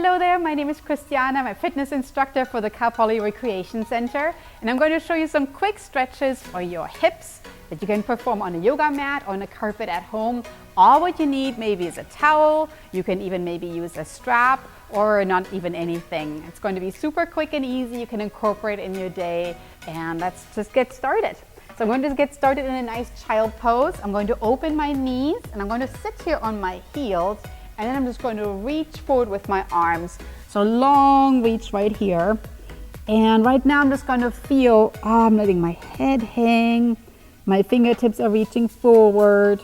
Hello there, my name is Christiana. I'm a fitness instructor for the Cal Poly Recreation Center, and I'm going to show you some quick stretches for your hips that you can perform on a yoga mat or on a carpet at home. All what you need maybe is a towel. You can even maybe use a strap or not even anything. It's going to be super quick and easy. You can incorporate in your day, and let's just get started. So I'm going to get started in a nice child pose. I'm going to open my knees and I'm going to sit here on my heels, and then I'm just going to reach forward with my arms. So long reach right here. And right now I'm just going to feel, I'm letting my head hang. My fingertips are reaching forward.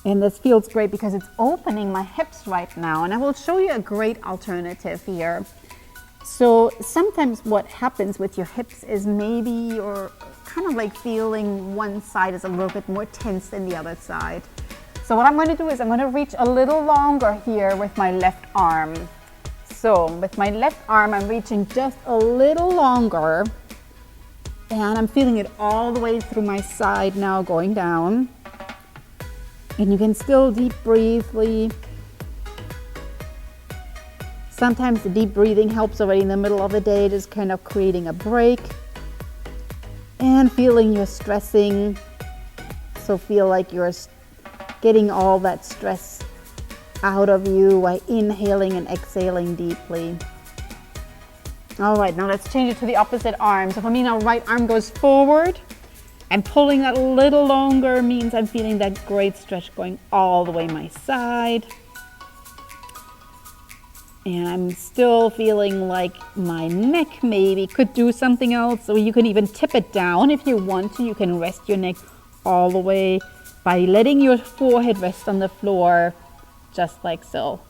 And this feels great because it's opening my hips right now. And I will show you a great alternative here. So sometimes what happens with your hips is maybe you're kind of like feeling one side is a little bit more tense than the other side. So what I'm going to do is I'm going to reach a little longer here with my left arm. So with my left arm, I'm reaching just a little longer, and I'm feeling it all the way through my side now going down. And you can still deep breathe. Sometimes the deep breathing helps already in the middle of the day, just kind of creating a break and feeling you're stressing. So feel like you're getting all that stress out of you by inhaling and exhaling deeply. All right, now let's change it to the opposite arm. So for me now, right arm goes forward, and pulling that a little longer means I'm feeling that great stretch going all the way my side. And I'm still feeling like my neck maybe could do something else. So you can even tip it down if you want to. You can rest your neck all the way by letting your forehead rest on the floor, just like so.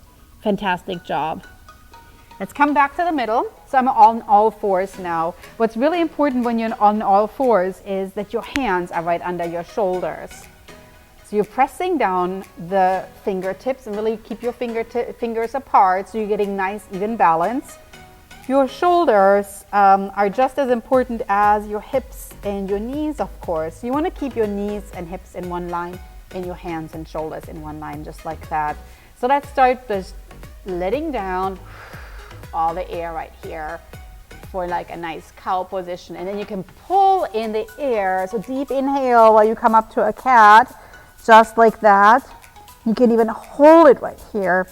Fantastic job. Let's come back to the middle. So I'm on all fours now. What's really important when you're on all fours is that your hands are right under your shoulders. So you're pressing down the fingertips and really keep your fingers apart so you're getting nice even balance. Your shoulders are just as important as your hips and your knees, of course. You want to keep your knees and hips in one line and your hands and shoulders in one line, just like that. So let's start just letting down all the air right here for like a nice cow position. And then you can pull in the air. So deep inhale while you come up to a cat, just like that. You can even hold it right here.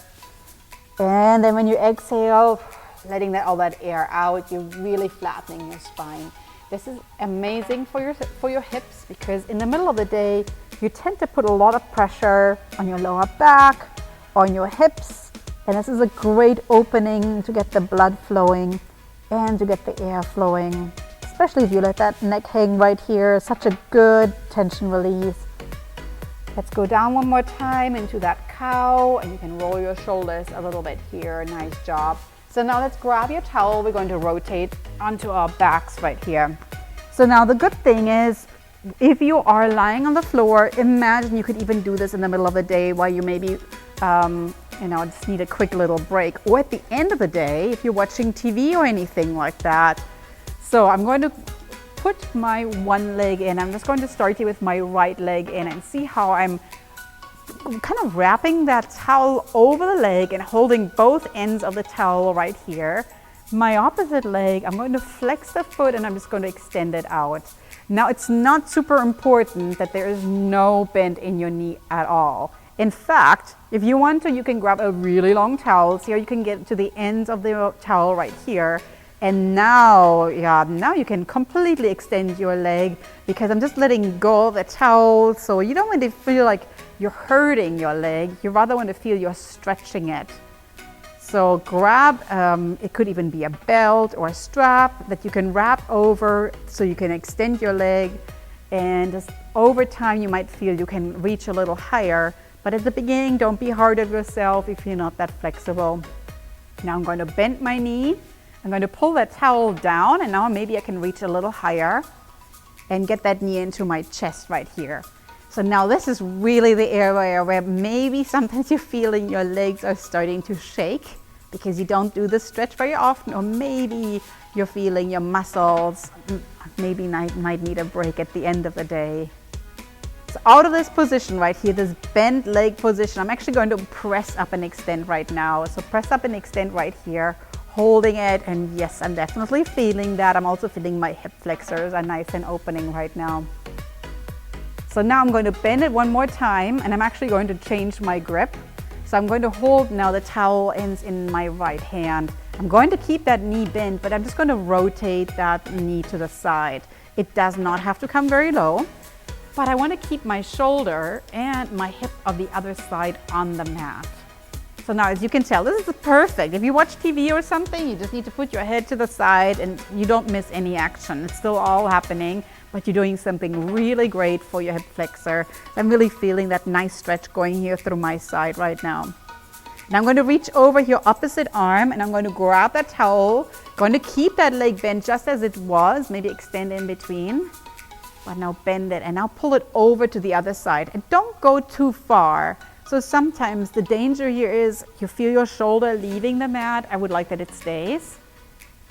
And then when you exhale, letting all that air out, you're really flattening your spine. This is amazing for your hips because in the middle of the day, you tend to put a lot of pressure on your lower back, on your hips, and this is a great opening to get the blood flowing and to get the air flowing, especially if you let that neck hang right here. Such a good tension release. Let's go down one more time into that cow, and you can roll your shoulders a little bit here. Nice job. So now let's grab your towel. We're going to rotate onto our backs right here. So now the good thing is, if you are lying on the floor, imagine you could even do this in the middle of the day while you maybe, just need a quick little break. Or at the end of the day, if you're watching TV or anything like that. So I'm going to put my one leg in. I'm just going to start here with my right leg in and see how I'm kind of wrapping that towel over the leg and holding both ends of the towel right here. My opposite leg, I'm going to flex the foot and I'm just going to extend it out. Now it's not super important that there is no bend in your knee at all. In fact, if you want to, you can grab a really long towel. So here you can get to the ends of the towel right here. And now you can completely extend your leg because I'm just letting go of the towel. So you don't want to feel like you're hurting your leg. You rather want to feel you're stretching it. So grab, it could even be a belt or a strap that you can wrap over so you can extend your leg. And just over time, you might feel you can reach a little higher. But at the beginning, don't be hard on yourself if you're not that flexible. Now I'm going to bend my knee. I'm going to pull that towel down, and now maybe I can reach a little higher and get that knee into my chest right here. So now this is really the area where maybe sometimes you're feeling your legs are starting to shake because you don't do the stretch very often, or maybe you're feeling your muscles maybe might need a break at the end of the day. So out of this position right here, this bent leg position, I'm actually going to press up and extend right now. So press up and extend right here, holding it. And yes, I'm definitely feeling that. I'm also feeling my hip flexors are nice and opening right now. So now I'm going to bend it one more time, and I'm actually going to change my grip. So I'm going to hold now the towel ends in my right hand. I'm going to keep that knee bent, but I'm just going to rotate that knee to the side. It does not have to come very low, but I want to keep my shoulder and my hip of the other side on the mat. So now, as you can tell, this is perfect. If you watch TV or something, you just need to put your head to the side and you don't miss any action. It's still all happening, but you're doing something really great for your hip flexor. I'm really feeling that nice stretch going here through my side right now. Now I'm going to reach over your opposite arm and I'm going to grab that towel, going to keep that leg bent just as it was, maybe extend in between, but now bend it and now pull it over to the other side and don't go too far. So sometimes the danger here is you feel your shoulder leaving the mat. I would like that it stays.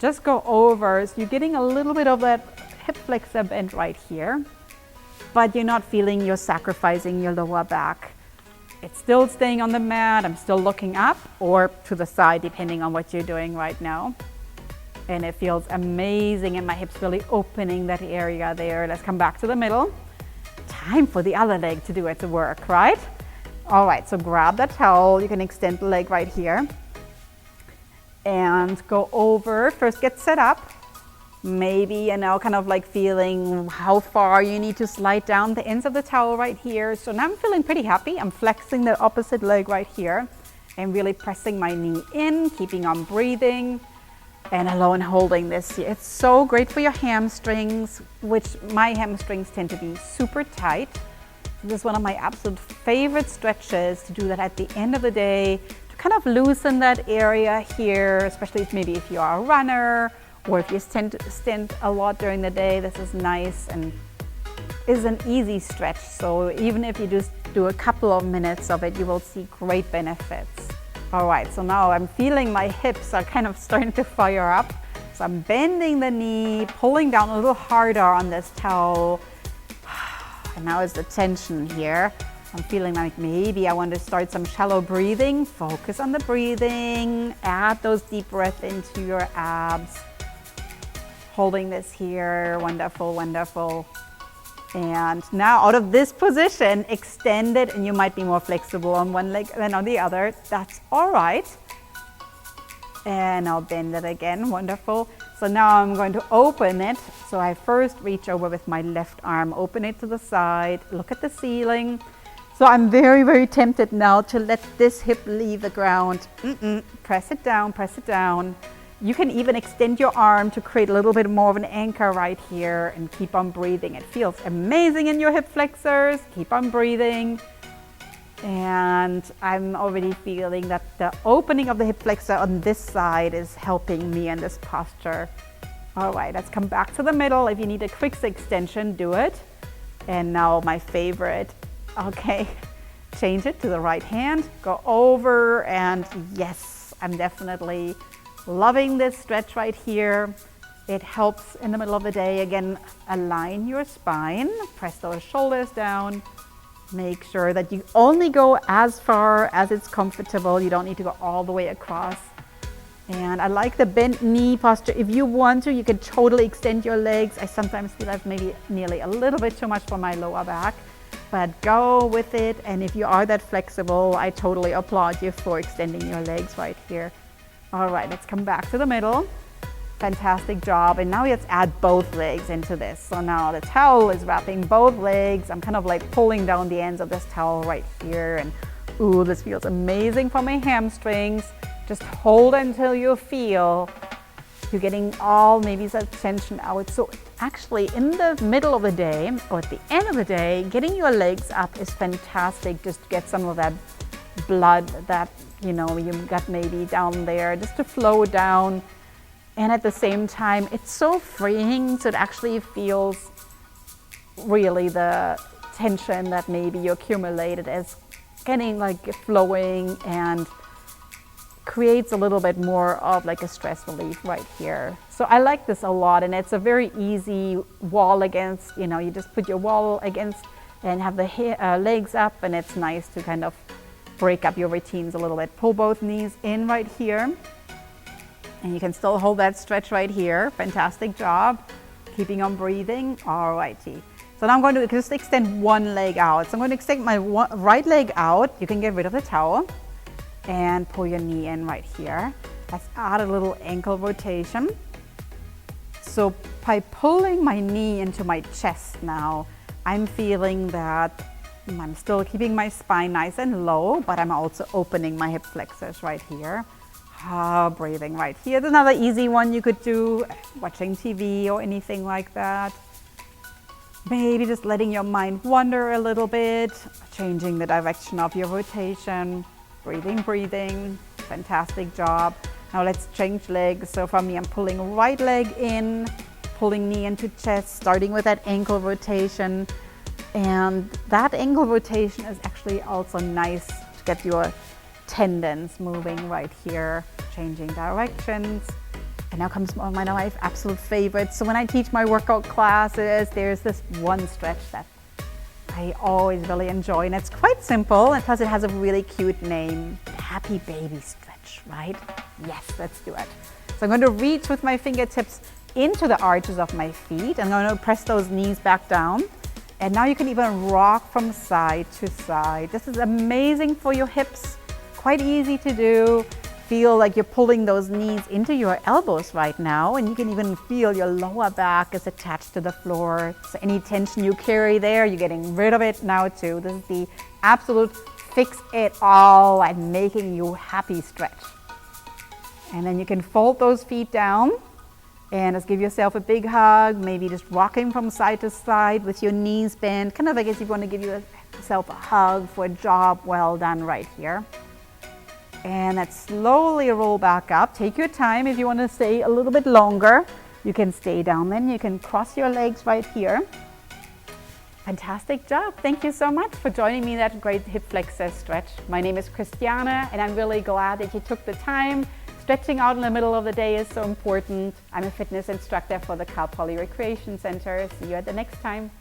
Just go over, so you're getting a little bit of that hip flexor bend right here, but you're not feeling you're sacrificing your lower back. It's still staying on the mat. I'm still looking up or to the side, depending on what you're doing right now. And it feels amazing, and my hips really opening that area there. Let's come back to the middle. Time for the other leg to do its work, right? All right, so grab that towel. You can extend the leg right here and go over. First, get set up. Maybe, you know, kind of like feeling how far you need to slide down the ends of the towel right here. So now I'm feeling pretty happy. I'm flexing the opposite leg right here and really pressing my knee in, keeping on breathing and alone holding this here. It's so great for your hamstrings, which my hamstrings tend to be super tight. So this is one of my absolute favorite stretches to do that at the end of the day, to kind of loosen that area here, especially if you are a runner, or if you stand a lot during the day. This is nice and is an easy stretch. So even if you just do a couple of minutes of it, you will see great benefits. All right, so now I'm feeling my hips are kind of starting to fire up. So I'm bending the knee, pulling down a little harder on this towel. And now is the tension here. I'm feeling like maybe I want to start some shallow breathing. Focus on the breathing. Add those deep breaths into your abs. Holding this here, wonderful, wonderful. And now out of this position, extend it, and you might be more flexible on one leg than on the other. That's all right. And I'll bend it again, wonderful. So now I'm going to open it. So I first reach over with my left arm, open it to the side, look at the ceiling. So I'm very, very tempted now to let this hip leave the ground. Press it down, press it down. You can even extend your arm to create a little bit more of an anchor right here and keep on breathing. It feels amazing in your hip flexors. Keep on breathing. And I'm already feeling that the opening of the hip flexor on this side is helping me in this posture. All right, let's come back to the middle. If you need a quick extension, do it. And now my favorite, okay, change it to the right hand, go over, and yes, I'm definitely loving this stretch right here. It helps in the middle of the day. Again, align your spine, press those shoulders down. Make sure that you only go as far as it's comfortable. You don't need to go all the way across. And I like the bent knee posture. If you want to, you can totally extend your legs. I sometimes feel that's maybe nearly a little bit too much for my lower back, but go with it. And if you are that flexible, I totally applaud you for extending your legs right here. All right, let's come back to the middle. Fantastic job. And now let's add both legs into this. So now the towel is wrapping both legs. I'm kind of like pulling down the ends of this towel right here. And ooh, this feels amazing for my hamstrings. Just hold until you feel you're getting all maybe that tension out. So actually in the middle of the day or at the end of the day, getting your legs up is fantastic. Just to get some of that blood that you got maybe down there, just to flow down. And at the same time, it's so freeing. So it actually feels really the tension that maybe you accumulated is getting like flowing and creates a little bit more of like a stress relief right here. So I like this a lot, and it's a very easy wall against, you just put your wall against and have the legs up, and it's nice to kind of break up your routines a little bit. Pull both knees in right here, and you can still hold that stretch right here. Fantastic job. Keeping on breathing. All righty. So now I'm going to just extend one leg out. So I'm going to extend my right leg out. You can get rid of the towel and pull your knee in right here. Let's add a little ankle rotation. So by pulling my knee into my chest now, I'm feeling that I'm still keeping my spine nice and low, but I'm also opening my hip flexors right here. Breathing right here. There's another easy one you could do, watching TV or anything like that. Maybe just letting your mind wander a little bit, changing the direction of your rotation. Breathing, breathing. Fantastic job. Now let's change legs. So for me, I'm pulling right leg in, pulling knee into chest, starting with that ankle rotation. And that ankle rotation is actually also nice to get your tendons moving right here, changing directions. And now comes one of my absolute favorites. So when I teach my workout classes, there's this one stretch that I always really enjoy, and it's quite simple, and plus it has a really cute name, Happy Baby Stretch, right? Yes, let's do it. So I'm going to reach with my fingertips into the arches of my feet. I'm going to press those knees back down. And now you can even rock from side to side. This is amazing for your hips. Quite easy to do. Feel like you're pulling those knees into your elbows right now, and you can even feel your lower back is attached to the floor. So any tension you carry there, you're getting rid of it now too. This is the absolute fix it all and making you happy stretch. And then you can fold those feet down and just give yourself a big hug, maybe just rocking from side to side with your knees bent, kind of like as you want to give yourself a hug for a job well done right here. And let's slowly roll back up. Take your time. If you want to stay a little bit longer, you can stay down. Then you can cross your legs right here. Fantastic job. Thank you so much for joining me in that great hip flexor stretch. My name is Christiane, and I'm really glad that you took the time. Stretching out in the middle of the day is so important. I'm a fitness instructor for the Cal Poly Recreation Center. See you at the next time.